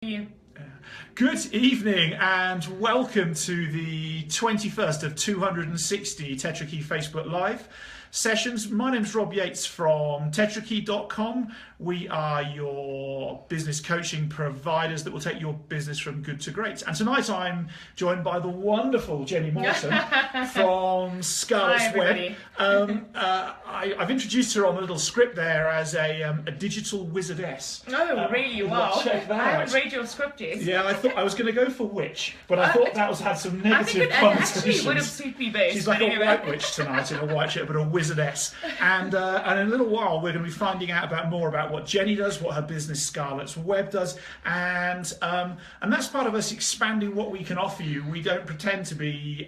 You. Good evening and welcome to the 21st of 260 TetraKey Facebook Live sessions. My name's Rob Yates from TetraKey.com. We are your business coaching providers that will take your business from good to great. And tonight I'm joined by the wonderful Jenny Morton from Scarletts Web. I've introduced her on the little script there as a digital wizardess. Oh, really? Wow. Check that I out. haven't read your script yet. Yeah, I thought I was going to go for witch, but I thought that had some negative I think it actually would have suited me best. She's like a white witch tonight in a white shirt, but a wizardess. And in a little while, we're going to be finding out more about what Jenny does, what her business Scarletts Web does, and that's part of us expanding what we can offer you. We don't pretend to be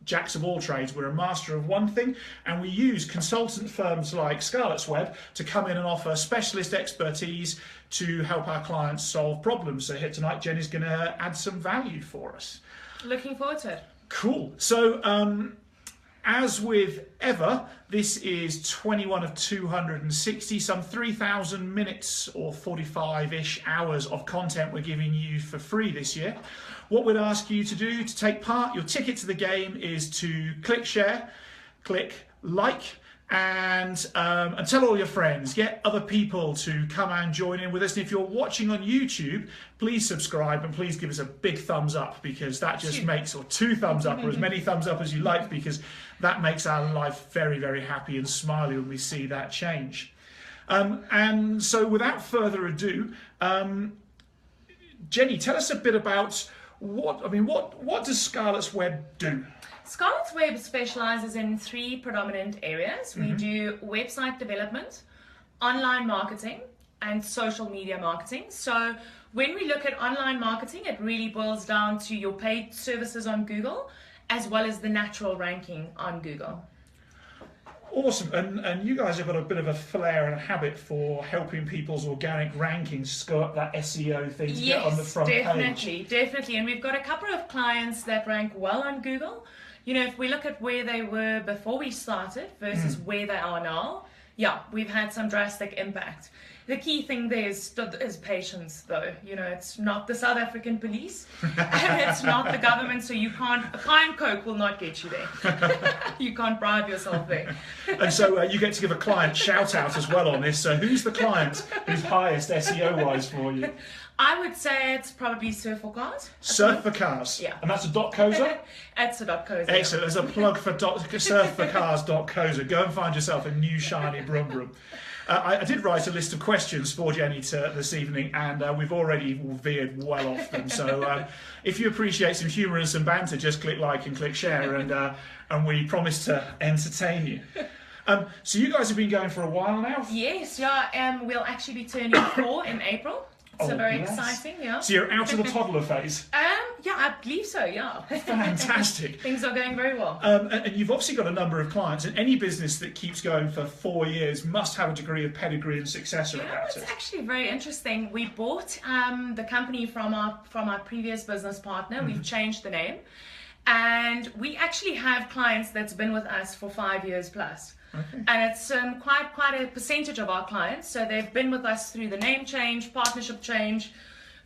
jacks of all trades. We're a master of one thing, and we use consultant firms like Scarletts Web to come in and offer specialist expertise to help our clients solve problems. So here tonight, Jenny's going to add some value for us. Looking forward to it. Cool. So as with ever, this is 21 of 260, some 3,000 minutes or 45-ish hours of content we're giving you for free this year. What we'd ask you to do to take part, your ticket to the game is to click share, click like, and tell all your friends. Get other people to come and join in with us. And if you're watching on YouTube, please subscribe and please give us a big thumbs up, because that just makes, or 2 thumbs up, or as many thumbs up as you like, because that makes our life very, very happy and smiley when we see that change. And so without further ado, Jenny, tell us a bit about what does Scarletts Web do? Scarletts Web specializes in 3 predominant areas. We do website development, online marketing, and social media marketing. So when we look at online marketing, it really boils down to your paid services on Google, as well as the natural ranking on Google. Awesome. And you guys have got a bit of a flair and a habit for helping people's organic rankings go up that SEO thing to get on the front page. Definitely. And we've got a couple of clients that rank well on Google. You know, if we look at where they were before we started versus where they are now, yeah, we've had some drastic impact. The key thing there is patience, though. You know, it's not the South African police, and it's not the government, so you can't, a pie and Coke will not get you there. You can't bribe yourself there. And so you get to give a client shout out as well on this. So who's the client who's highest SEO-wise for you? I would say it's probably Surf for Cars. Surf for Cars? Yeah. And that's a .coza? It's a .coza. Excellent. There's a plug for surfforcars.coza. Go and find yourself a new shiny brum brum. I did write a list of questions for Jenny this evening, and we've already veered well off them. So if you appreciate some humour and some banter, just click like and click share, and we promise to entertain you. So you guys have been going for a while now? Yes, yeah. We'll actually be turning 4 in April. So very exciting, yeah. So you're out of the toddler phase? Yeah, I believe so, yeah. Fantastic. Things are going very well. And you've obviously got a number of clients, and any business that keeps going for 4 years must have a degree of pedigree and success about it. It's actually very interesting. We bought the company from our previous business partner. We've changed the name. And we actually have clients that's been with us for 5 years plus. Okay. And it's quite a percentage of our clients. So they've been with us through the name change, partnership change.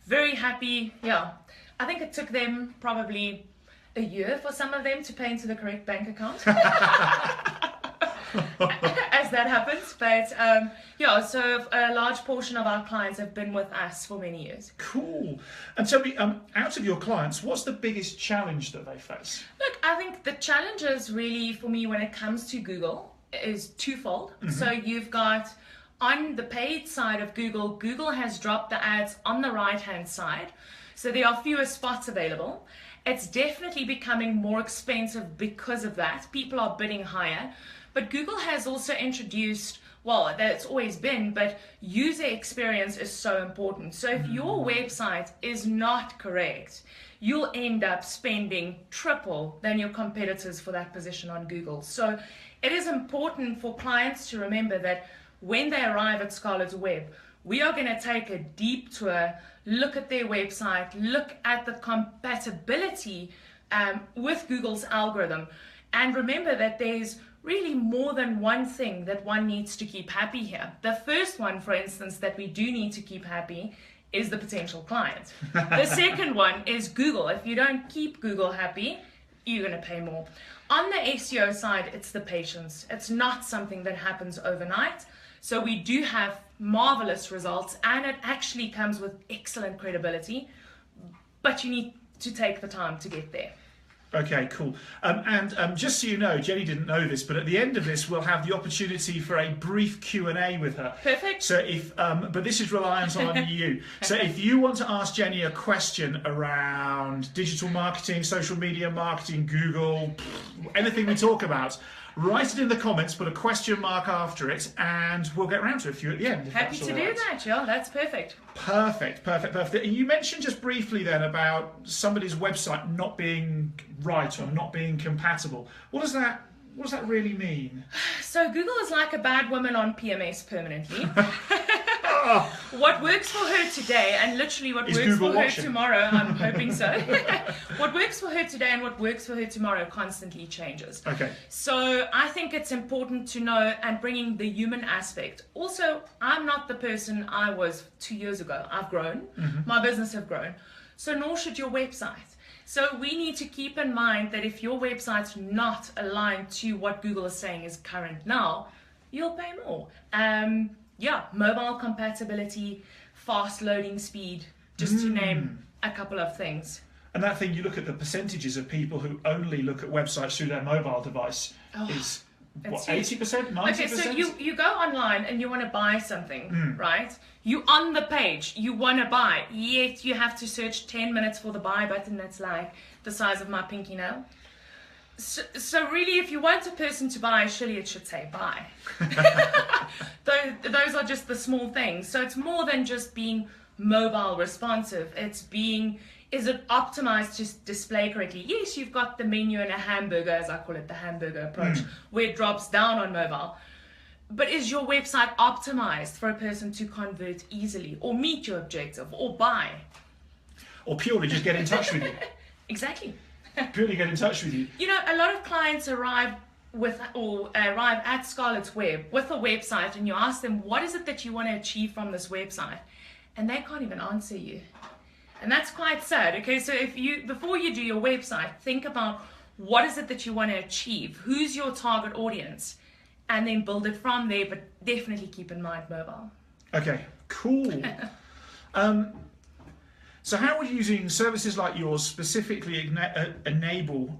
Very happy. Yeah. I think it took them probably a year for some of them to pay into the correct bank account. As that happens. But yeah, so a large portion of our clients have been with us for many years. Cool. And tell me, out of your clients, what's the biggest challenge that they face? Look, I think the challenge is really, for me, when it comes to Google, is twofold. So you've got, on the paid side of Google, Google has dropped the ads on the right-hand side. So there are fewer spots available. It's definitely becoming more expensive because of that. People are bidding higher. But Google has also introduced, well, that's always been, but user experience is so important. So if your website is not correct, you'll end up spending triple than your competitors for that position on Google. So it is important for clients to remember that when they arrive at Scarletts Web, we are going to take a deep tour, look at their website, look at the compatibility with Google's algorithm, and remember that there's really more than one thing that one needs to keep happy here. The first one, for instance, that we do need to keep happy is the potential client. The second one is Google. If you don't keep Google happy, you're going to pay more. On the SEO side, it's the patience. It's not something that happens overnight. So we do have marvelous results, and it actually comes with excellent credibility, but you need to take the time to get there. Okay, cool. And just so you know, Jenny didn't know this, but at the end of this, we'll have the opportunity for a brief Q&A with her. Perfect. So if, but this is reliant on you. So if you want to ask Jenny a question around digital marketing, social media marketing, Google, anything we talk about, write it in the comments, put a question mark after it, and we'll get around to a few at the end. Happy to do that, yeah, that's perfect. Perfect. You mentioned just briefly then about somebody's website not being right or not being compatible. What does that really mean? So Google is like a bad woman on PMS permanently. What works for her today, and literally what works Google for watching? her tomorrow, I'm hoping so. What works for her today and what works for her tomorrow constantly changes. Okay. So I think it's important to know, and bringing the human aspect. Also, I'm not the person I was 2 years ago. I've grown. My business have grown. So nor should your website. So we need to keep in mind that if your website's not aligned to what Google is saying is current now, you'll pay more. Yeah, mobile compatibility, fast loading speed, just to name a couple of things. And that thing, you look at the percentages of people who only look at websites through their mobile device is, what, 80%, 90%? Okay, so you go online and you want to buy something, right? You on the page, you want to buy, yet you have to search 10 minutes for the buy button that's like the size of my pinky nail. So really, if you want a person to buy, surely it should say buy. Those are just the small things. So it's more than just being mobile responsive. It's being, is it optimized to display correctly? Yes, you've got the menu and a hamburger, as I call it, the hamburger approach, where it drops down on mobile. But is your website optimized for a person to convert easily, or meet your objective, or buy? Or purely just get in touch with you? Exactly. Purely get in touch with you. You know, a lot of clients arrive at Scarletts Web with a website, and you ask them, what is it that you want to achieve from this website? And they can't even answer you. And that's quite sad. Okay, so before you do your website, think about what is it that you want to achieve? Who's your target audience? And then build it from there, but definitely keep in mind mobile. Okay, cool. So how would using services like yours specifically enable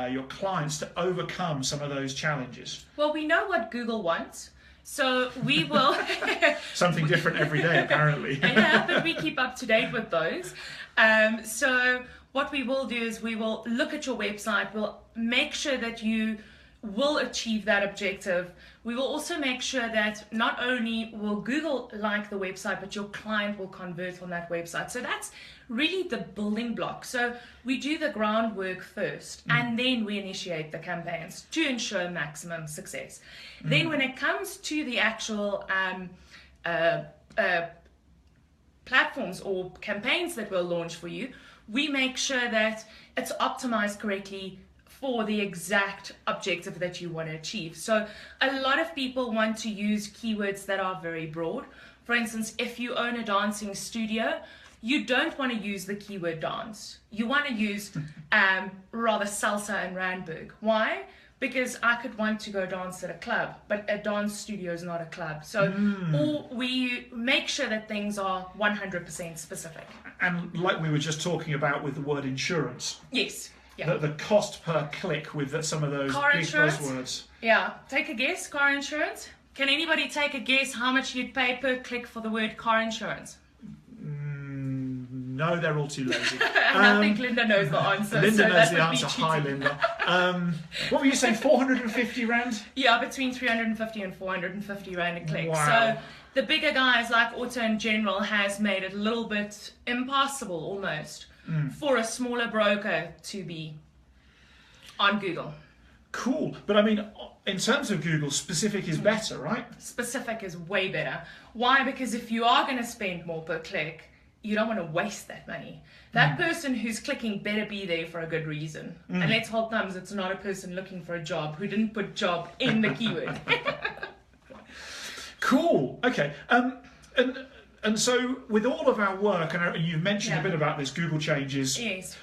your clients to overcome some of those challenges? Well, we know what Google wants, so we will... Something different every day, apparently. Yeah, but we keep up to date with those. So what we will do is we will look at your website, we'll make sure that you will achieve that objective. We will also make sure that not only will Google like the website, but your client will convert on that website. So that's really the building block. So we do the groundwork first, and then we initiate the campaigns to ensure maximum success. Then when it comes to the actual platforms or campaigns that we'll launch for you, we make sure that it's optimized correctly for the exact objective that you want to achieve. So a lot of people want to use keywords that are very broad. For instance, if you own a dancing studio, you don't want to use the keyword dance. You want to use rather salsa and Randburg. Why? Because I could want to go dance at a club, but a dance studio is not a club. So or we make sure that things are 100% specific. And like we were just talking about with the word insurance. Yes. Yeah. The cost per click with some of those car big insurance. buzzwords. Yeah, take a guess, car insurance. Can anybody take a guess how much you'd pay per click for the word car insurance? No, they're all too lazy. And I think Linda knows the answer. Linda so knows that the would answer. be Hi, Linda. What were you saying, 450 Rand? Yeah, between 350 and 450 Rand a click. Wow. So the bigger guys like Auto and General has made it a little bit impossible almost for a smaller broker to be on Google. Cool. But I mean, in terms of Google, specific is better, right? Specific is way better. Why? Because if you are going to spend more per click, you don't want to waste that money. That person who's clicking better be there for a good reason. And let's hold thumbs, it's not a person looking for a job who didn't put job in the keyword. Cool. Okay. And And so with all of our work, and you've mentioned a bit about this, Google changes. Yes.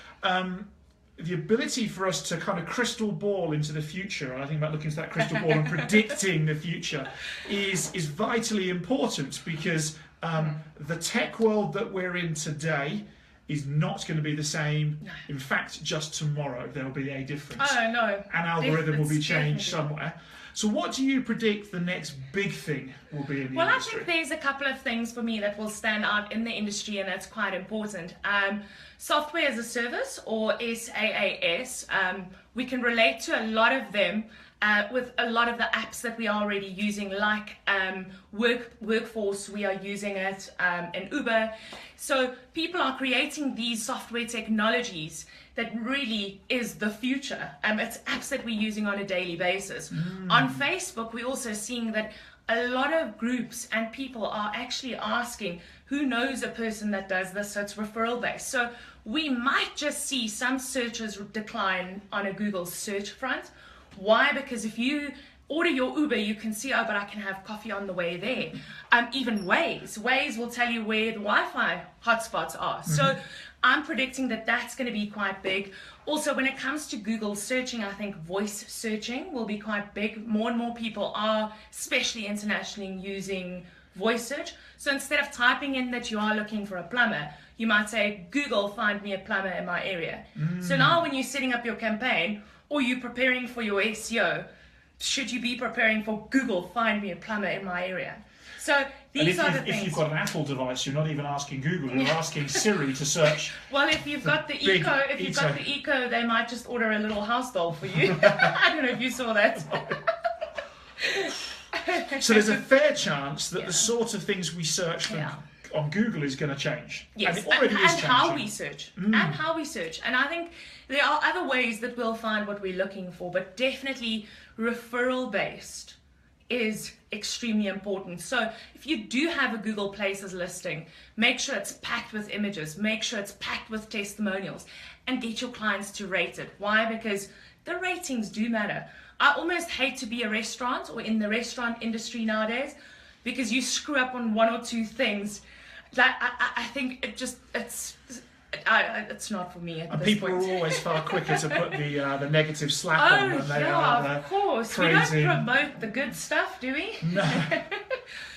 The ability for us to kind of crystal ball into the future, and I think about looking into that crystal ball and predicting the future, is vitally important, because the tech world that we're in today is not going to be the same. No. In fact, just tomorrow there will be a difference. Oh, no. An algorithm will be changed somewhere. So what do you predict the next big thing will be in the industry? I think there's a couple of things for me that will stand out in the industry, and that's quite important. Software as a service, or SaaS, we can relate to a lot of them with a lot of the apps that we are already using, like Workforce, we are using it, and Uber. So people are creating these software technologies that really is the future. It's apps that we're using on a daily basis. On Facebook, we're also seeing that a lot of groups and people are actually asking, who knows a person that does this? So it's referral based. So we might just see some searches decline on a Google search front. Why? Because if you order your Uber, you can see, oh, but I can have coffee on the way there. Even Waze will tell you where the Wi-Fi hotspots are. So I'm predicting that that's going to be quite big. Also, when it comes to Google searching, I think voice searching will be quite big. More and more people are, especially internationally, using voice search. So instead of typing in that you are looking for a plumber, you might say, Google, find me a plumber in my area. So now when you're setting up your campaign, or you're preparing for your SEO, should you be preparing for Google, find me a plumber in my area? So these are the things. If you've got an Apple device, you're not even asking Google, you're asking Siri to search. Well, if you've got the Eco, they might just order a little house doll for you. I don't know if you saw that. So there's a fair chance that the sort of things we search on Google is going to change. Yes, and it already is changing. How we search. And how we search. And I think there are other ways that we'll find what we're looking for, but definitely referral based is extremely important. So if you do have a Google Places listing, make sure it's packed with images, make sure it's packed with testimonials, and get your clients to rate it. Why? Because the ratings do matter. I almost hate to be a restaurant or in the restaurant industry nowadays, because you screw up on one or two things that I think it's not for me at and this people point. are always far quicker to put the negative slap on than they are of course. praising. We don't promote the good stuff, do we? No.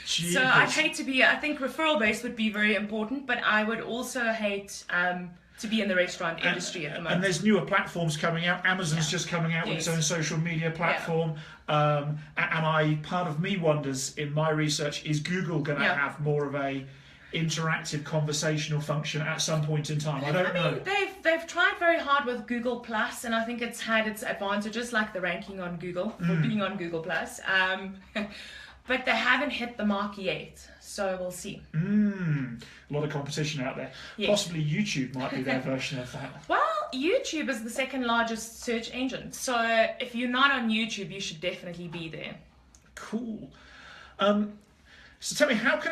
So I'd hate to be, I think referral based would be very important, but I would also hate to be in the restaurant industry at the moment. And there's newer platforms coming out. Amazon's just coming out with its own social media platform. And part of me wonders in my research, is Google going to have more of a interactive conversational function at some point in time? I don't know. They've tried very hard with Google Plus, and I think it's had its advantages, like the ranking on Google for being on Google Plus. But they haven't hit the mark yet, so we'll see. A lot of competition out there. Yes. Possibly YouTube might be their version of that. Well, YouTube is the second largest search engine, so if you're not on YouTube, you should definitely be there. Cool. So tell me, how can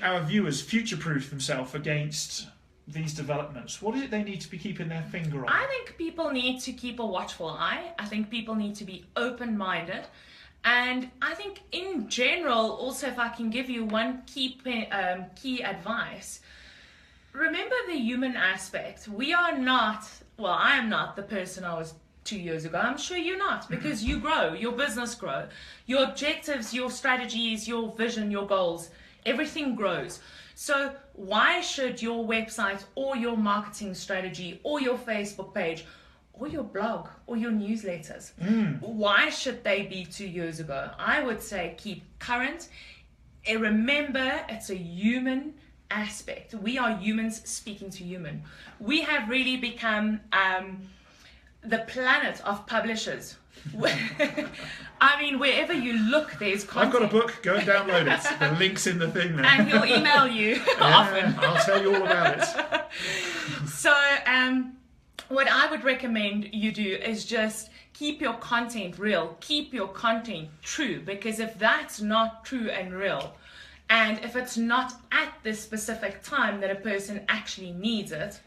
our viewers future-proof themselves against these developments? What is it they need to be keeping their finger on? I think people need to keep a watchful eye. I think people need to be open-minded. And I think in general, also if I can give you one key advice, remember the human aspect. We are not, well, I am not the person I was 2 years ago. I'm sure you're not, because you grow, your business grows, your objectives, your strategies, your vision, your goals, everything grows. So why should your website or your marketing strategy or your Facebook page or your blog or your newsletters, why should they be 2 years ago? I would say keep current. And remember, it's a human aspect. We are humans speaking to human. We have really become the planet of publishers. I mean, wherever you look, there's content. I've got a book, go and download it. The link's in the thing there. And he'll email you often. I'll tell you all about it. So, what I would recommend you do is just keep your content real, keep your content true, because if that's not true and real, and if it's not at the specific time that a person actually needs it,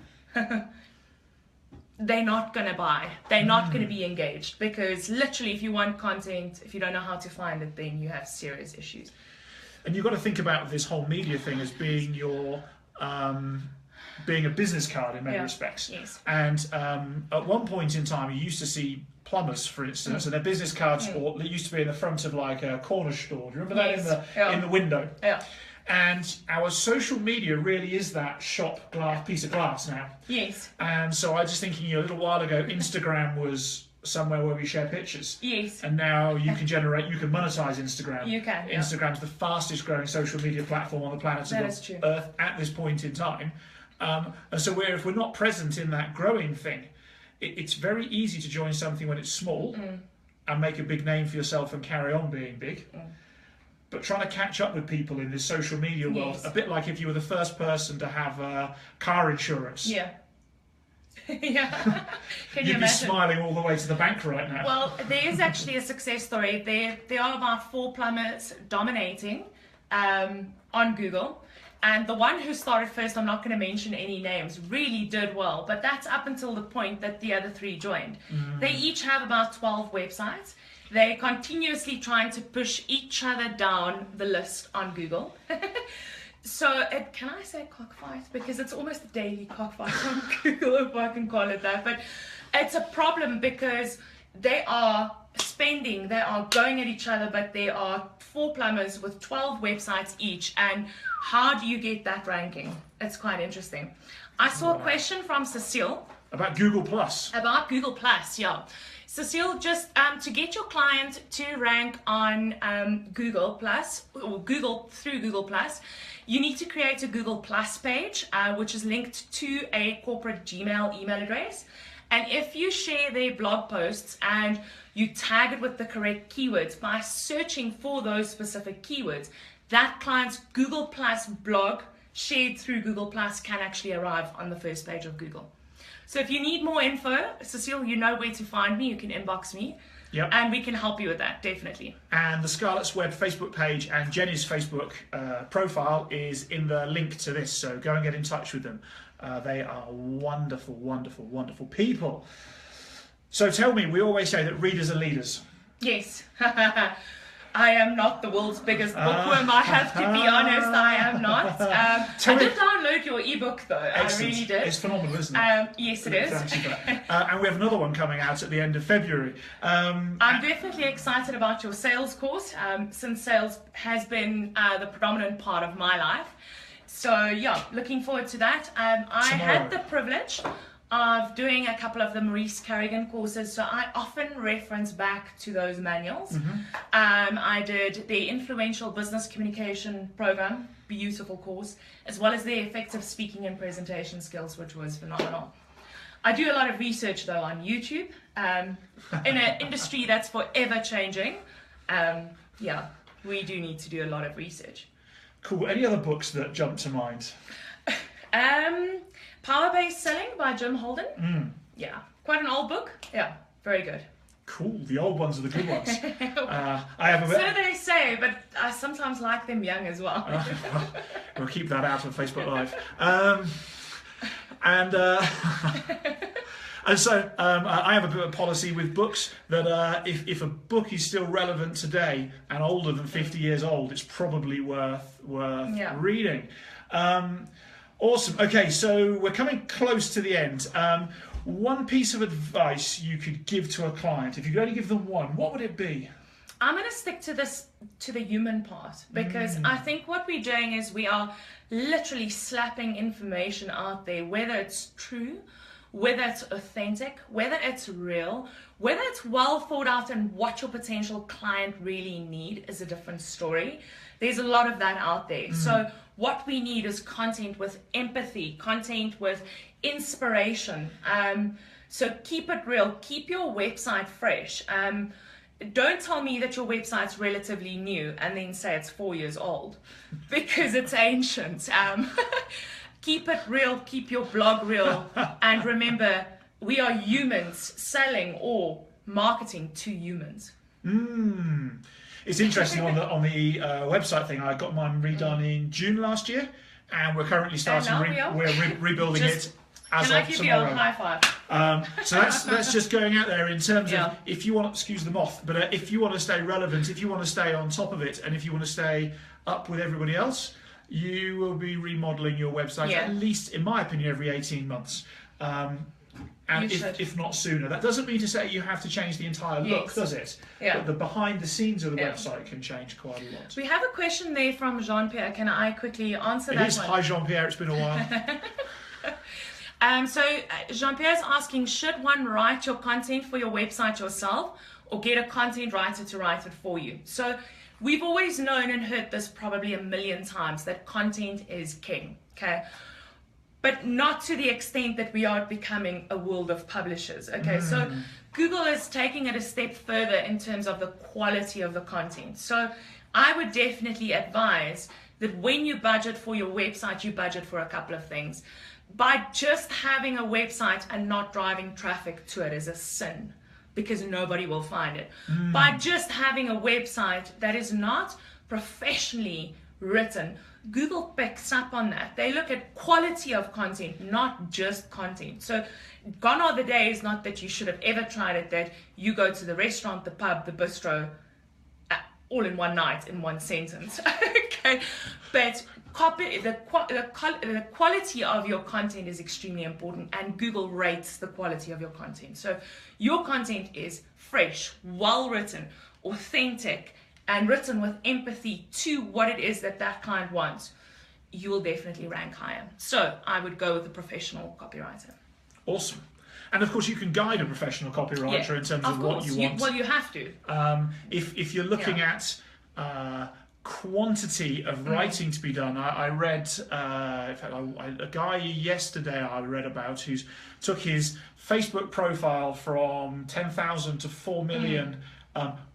they're not going to buy, they're not going to be engaged, because literally if you want content, if you don't know how to find it, then you have serious issues. And you've got to think about this whole media thing as being your being a business card in many respects. Yes. And at one point in time, you used to see plumbers, for instance, and their business cards or they used to be in the front of like a corner store. Do you remember that in the window? Yeah. And our social media really is that piece of glass now. Yes. And so I was just thinking a little while ago, Instagram was somewhere where we share pictures. Yes. And now you can monetize Instagram. You can. Yeah. Instagram's the fastest growing social media platform on the planet Earth at this point in time. And so if we're not present in that growing thing, it's very easy to join something when it's small and make a big name for yourself and carry on being big. But trying to catch up with people in this social media world, a bit like if you were the first person to have car insurance. Yeah. Yeah. Can you You'd be imagine? smiling all the way to the bank right now. Well, there is actually a success story. There are about 4 plumbers dominating on Google. And the one who started first, I'm not going to mention any names, really did well. But that's up until the point that the other 3 joined. They each have about 12 websites. They're continuously trying to push each other down the list on Google. So, can I say cockfight? Because it's almost a daily cockfight on Google, if I can call it that. But it's a problem because they are going at each other, but there are 4 plumbers with 12 websites each. And how do you get that ranking? It's quite interesting. I saw a question from Cecile. About Google Plus. About Google Plus, yeah. Cecile, just to get your client to rank on Google Plus, or Google through Google Plus, you need to create a Google Plus page, which is linked to a corporate Gmail email address. And if you share their blog posts and you tag it with the correct keywords by searching for those specific keywords, that client's Google Plus blog shared through Google Plus can actually arrive on the first page of Google. So if you need more info, Cecile, you know where to find me. You can inbox me. Yep. And we can help you with that, definitely. And the Scarletts Web Facebook page and Jenny's Facebook profile is in the link to this, so go and get in touch with them. They are wonderful, wonderful, wonderful people. So tell me, we always say that readers are leaders. Yes. I am not the world's biggest bookworm, I have to be honest, I am not. I did download your ebook though, Excellent. I really did. It's phenomenal, isn't it? Yes, it is. And we have another one coming out at the end of February. I'm definitely excited about your sales course, since sales has been the predominant part of my life. So yeah, looking forward to that. I had the privilege of doing a couple of the Maurice Kerrigan courses, so I often reference back to those manuals. I did the Influential Business Communication Program, beautiful course, as well as the Effective Speaking and Presentation Skills, which was phenomenal. I do a lot of research though on YouTube, in an industry that's forever changing. Yeah, we do need to do a lot of research. Cool. Any other books that jump to mind? Power-Based Selling by Jim Holden. Yeah, quite an old book. Yeah, very good. Cool. The old ones are the good ones. I have a bit. So they say, but I sometimes like them young as well. We'll keep that out of Facebook Live. And so I have a bit of a policy with books that if a book is still relevant today and older than 50 years old, it's probably worth reading. Awesome. Okay, so we're coming close to the end. One piece of advice you could give to a client, if you could only give them one, what would it be? I'm going to stick to the human part, because I think what we're doing is we are literally slapping information out there, whether it's true, whether it's authentic, whether it's real, whether it's well thought out and what your potential client really need is a different story. There's a lot of that out there. So what we need is content with empathy, content with inspiration. So keep it real, keep your website fresh. Don't tell me that your website's relatively new and then say it's 4 years old, because it's ancient. Keep it real, keep your blog real, and remember, we are humans selling or marketing to humans. It's interesting on the website thing. I got mine redone in June last year, and we're currently starting. We're rebuilding it. as Can I of give you a tomorrow. high five? So that's just going out there in terms of if you want, excuse the moth, but if you want to stay relevant, if you want to stay on top of it, and if you want to stay up with everybody else, you will be remodeling your website at least, in my opinion, every 18 months. And if not sooner. That doesn't mean to say you have to change the entire look, does it? Yeah. But the behind the scenes of the website can change quite a lot. We have a question there from Jean-Pierre. Can I quickly answer that one? Hi Jean-Pierre, it's been a while. So Jean-Pierre is asking, should one write your content for your website yourself or get a content writer to write it for you? So we've always known and heard this probably a million times that content is king, okay? But not to the extent that we are becoming a world of publishers, okay? So Google is taking it a step further in terms of the quality of the content. So I would definitely advise that when you budget for your website, you budget for a couple of things. By just having a website and not driving traffic to it is a sin, because nobody will find it. By just having a website that is not professionally written, Google picks up on that. They look at quality of content, not just content. So gone are the days, not that you should have ever tried it, that you go to the restaurant, the pub, the bistro, all in one night, in one sentence. Okay, but the quality of your content is extremely important, and Google rates the quality of your content. So your content is fresh, well written, authentic, and written with empathy to what it is that that client wants, you will definitely rank higher. So I would go with a professional copywriter. Awesome. And of course you can guide a professional copywriter in terms of what you want. Well, you have to. If you're looking at quantity of writing to be done, I read, in fact, a guy yesterday I read about who's took his Facebook profile from 10,000 to 4 million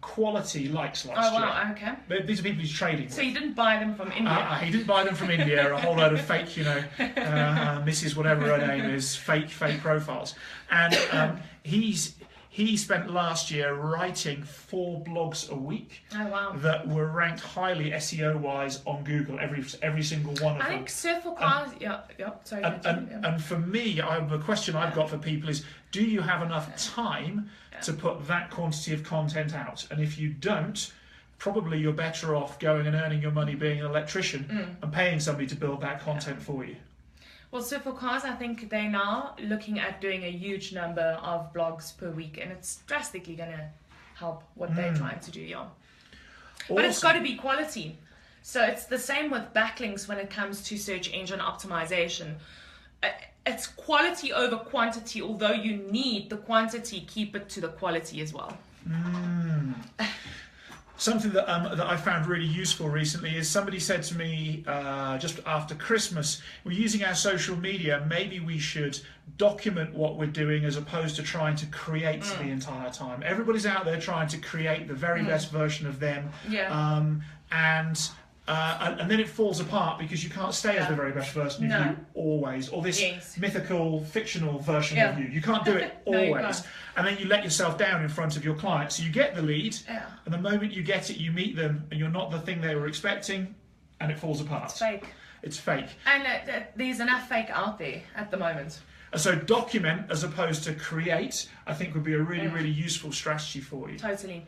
quality likes last year. Oh wow, okay. These are people he's trading with. So you didn't buy them from India? He didn't buy them from India, a whole load of fake, Mrs. whatever her name is, fake profiles. And he spent last year writing 4 blogs a week. Oh wow. That were ranked highly SEO-wise on Google, every single one of them. I think Surfer Cars, sorry. And for me, the question I've got for people is, do you have enough time to put that quantity of content out? And if you don't, probably you're better off going and earning your money being an electrician and paying somebody to build that content for you. Well, Surfer Cars, I think they're now looking at doing a huge number of blogs per week, and it's drastically going to help what they're trying to do, Awesome. But it's got to be quality. So it's the same with backlinks when it comes to search engine optimization. It's quality over quantity, although you need the quantity, keep it to the quality as well. Something that I found really useful recently is somebody said to me just after Christmas, we're using our social media, maybe we should document what we're doing as opposed to trying to create the entire time. Everybody's out there trying to create the very best version of them. And then it falls apart because you can't stay as the very best version of you always, or this mythical, fictional version of you. You can't do it always. And then you let yourself down in front of your client. So you get the lead, and the moment you get it, you meet them, and you're not the thing they were expecting, and it falls apart. It's fake. It's fake. And there's enough fake out there at the moment. So document as opposed to create, I think would be a really, really useful strategy for you. Totally.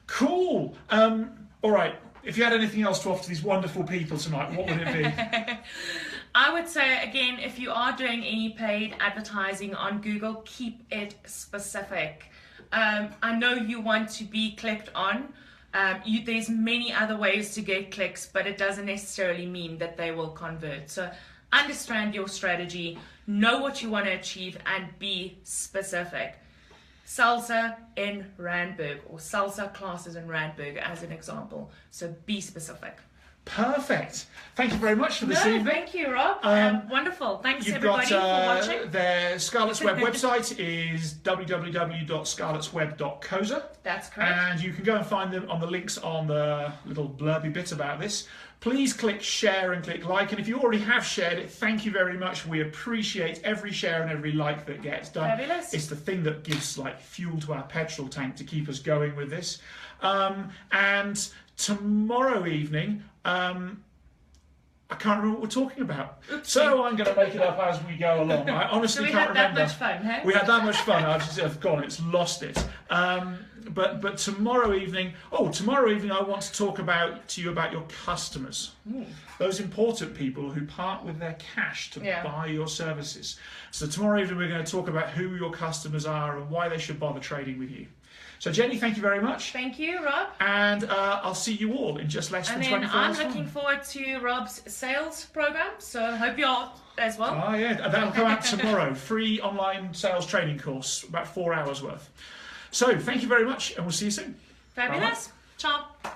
Cool. All right. If you had anything else to offer to these wonderful people tonight, what would it be? I would say, again, if you are doing any paid advertising on Google, keep it specific. I know you want to be clicked on. There's many other ways to get clicks, but it doesn't necessarily mean that they will convert. So understand your strategy, know what you want to achieve, and be specific. Salsa in Randburg, or salsa classes in Randburg as an example. So be specific. Perfect. Thank you very much for this evening. Thank you, Rob. Wonderful. Thanks everybody for watching. Their Scarletts Web website is www.scarlettsweb.coza. That's correct. And you can go and find them on the links on the little blurby bit about this. Please click share and click like. And if you already have shared it, thank you very much. We appreciate every share and every like that gets done. Fabulous. It's the thing that gives fuel to our petrol tank to keep us going with this. And tomorrow evening, I can't remember what we're talking about. Oopsie. So I'm going to make it up as we go along. I honestly can't remember. We had that much fun, hey? We had that much fun. I've gone. It's lost it. But tomorrow evening, I want to talk to you about your customers. Those important people who part with their cash to buy your services. So tomorrow evening we're going to talk about who your customers are and why they should bother trading with you. So Jenny, thank you very much. Thank you, Rob. And I'll see you all in just less than 24 hours. And then I'm looking forward to Rob's sales program, so I hope you're as well. Oh yeah, that'll come out tomorrow. Free online sales training course, about 4 hours worth. So thank you very much, and we'll see you soon. Fabulous. Bye-bye. Ciao.